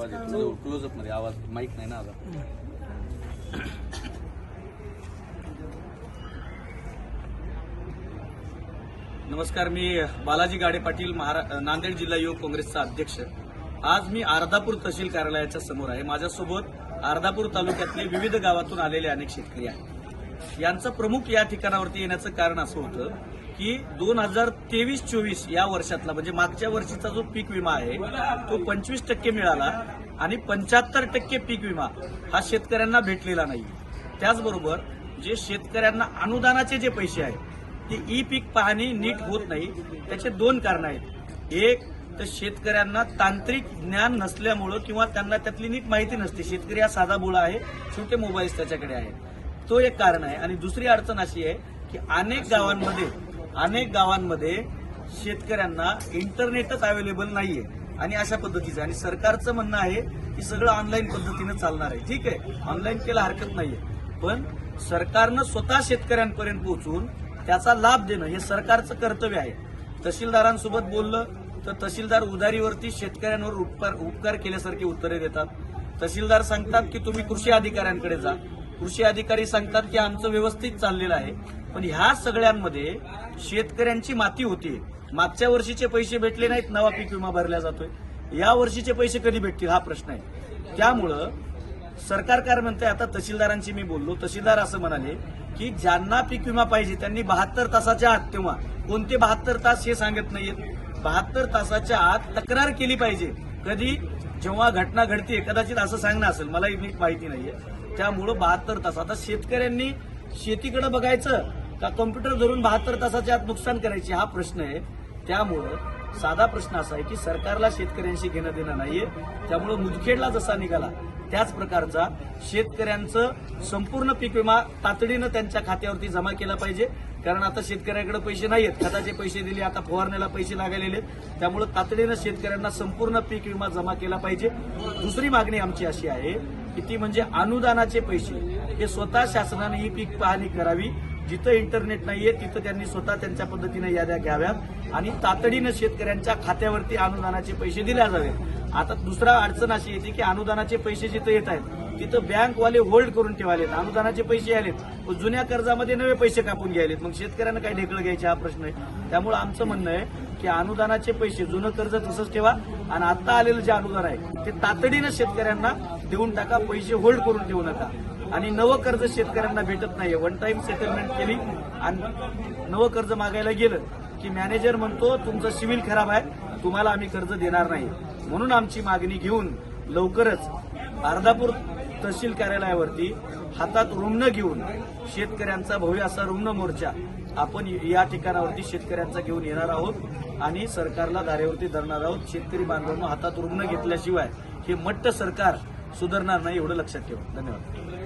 आवाज येतो क्लोजअप मध्ये आवाज माईक नाही ना आता. नमस्कार, मी बालाजी गाडे पाटील, नांदेड जिल्हा युवक काँग्रेसचा अध्यक्ष. आज मी अर्धापूर तहसील कार्यालयाच्या समोर आहे. माझ्यासोबत अर्धापूर तालुक्यातले विविध गावातून आलेले अनेक शेतकरी आहेत. यांचं प्रमुख या ठिकाणावरती येण्याचं कारण असं होतं की 2023-24 या वर्षातला म्हणजे मागच्या वर्षीचा जो पीक विमा आहे तो 25% मिळाला आणि 75% पीक विमा हा शेतकऱ्यांना भेटलेला नाही. त्याचबरोबर जे शेतकऱ्यांना अनुदानाचे जे पैसे आहेत ते ई पीक पाहणी नीट होत नाही. त्याचे दोन कारण आहेत. एक तर शेतकऱ्यांना तांत्रिक ज्ञान नसल्यामुळं किंवा त्यांना त्यातली नीट माहिती नसते. शेतकरी हा साधा बोळा आहे, छोटे मोबाईल्स त्याच्याकडे आहेत, तो एक कारण आहे. आणि दुसरी अडचण अशी आहे की अनेक गावांमध्ये शेतकऱ्यांना इंटरनेटच अवेलेबल नाहीये आणि अशा पद्धतीचं. आणि सरकारचं म्हणणं आहे की सगळं ऑनलाईन पद्धतीनं चालणार आहे. ठीक आहे, ऑनलाईन केला हरकत नाहीये, पण सरकारनं स्वतः शेतकऱ्यांपर्यंत पोहोचून त्याचा लाभ देणं हे सरकारचं कर्तव्य आहे. तहसीलदारांसोबत बोललं तर तहसीलदार उधारीवरती शेतकऱ्यांवर उपकार केल्यासारखी उत्तरे देतात. तहसीलदार सांगतात की तुम्ही कृषी अधिकाऱ्यांकडे जा, कृषी अधिकारी सांगतात की आमचं व्यवस्थित चाललेलं आहे. पण ह्या सगळ्यांमध्ये शेतकऱ्यांची माती होतीये. मागच्या वर्षीचे पैसे भेटले नाहीत, नवा पीक विमा भरला जातोय. या वर्षीचे पैसे कधी भेटतील हा प्रश्न आहे. त्यामुळं सरकार काय म्हणतंय, आता तहसीलदारांशी मी बोललो, तहसीलदार असं म्हणाले की ज्यांना पीक विमा पाहिजे त्यांनी 72 तासाच्या आत, तेव्हा कोणते 72 तास हे सांगत नाहीयेत, 72 तासाच्या आत तक्रार केली पाहिजे. कधी, जेव्हा घटना घडते, कदाचित असं सांगणं असेल, मलाही नीट माहिती नाहीये. त्यामुळं 72 तास. आता शेतकऱ्यांनी शेतीकडे बघायचं का कॉम्प्युटर धरून 72 तासाच्या आत नुकसान करायचे हा प्रश्न आहे. त्यामुळं साधा प्रश्न असा आहे की सरकारला शेतकऱ्यांशी घेणं देणं नाहीये. त्यामुळं मुदखेडला जसा निघाला त्याच प्रकारचा शेतकऱ्यांचं संपूर्ण पीक विमा तातडीनं त्यांच्या खात्यावरती जमा केला पाहिजे. कारण आता शेतकऱ्याकडे पैसे नाहीयेत, खताचे पैसे दिले, आता फवारण्याला पैसे लागायलेले. त्यामुळे तातडीनं शेतकऱ्यांना संपूर्ण पीक विमा जमा केला पाहिजे. दुसरी मागणी आमची अशी आहे की ती म्हणजे अनुदानाचे पैसे हे स्वतः शासनाने ही पीक पाहणी करावी. जिथं इंटरनेट नाहीये तिथं त्यांनी स्वतः त्यांच्या पद्धतीने याद्या घ्याव्यात आणि तातडीनं शेतकऱ्यांच्या खात्यावरती अनुदानाचे पैसे दिले जावेत. आता दुसरा अडचण अशी येते की अनुदानाचे पैसे जिथं येत आहेत तिथं बँकवाले होल्ड करून ठेवालेत. अनुदानाचे पैसे आलेत, जुन्या कर्जामध्ये नवे पैसे कापून घ्यायलेत. मग शेतकऱ्यांना काय ढेकळं घ्यायचे हा प्रश्न आहे. त्यामुळे आमचं म्हणणं आहे की अनुदानाचे पैसे, जुनं कर्ज तसंच ठेवा आणि आता आलेलं जे अनुदान आहे ते तातडीनं शेतकऱ्यांना देऊन टाका. पैसे होल्ड करून ठेवू नका. आणि नवं कर्ज शेतकऱ्यांना भेटत नाहीये. वन टाइम सेटलमेंट केली आणि नवं कर्ज मागायला गेलं की मॅनेजर म्हणतो तुमचं सिव्हिल खराब आहे, तुम्हाला आम्ही कर्ज देणार नाही. म्हणून आमची मागणी घेऊन लवकरच अर्धापूर तहसील कार्यालयावरती हातात रुग्ण घेऊन शेतकऱ्यांचा भव्य असा रुग्ण मोर्चा आपण या ठिकाणावरती शेतकऱ्यांचा घेऊन येणार आहोत आणि सरकारला धारेवरती धरणार आहोत. शेतकरी बांधवांनो, हातात रुग्ण घेतल्याशिवाय हे मट्ट सरकार सुधारणार नाही, एवढं लक्षात ठेवा. धन्यवाद.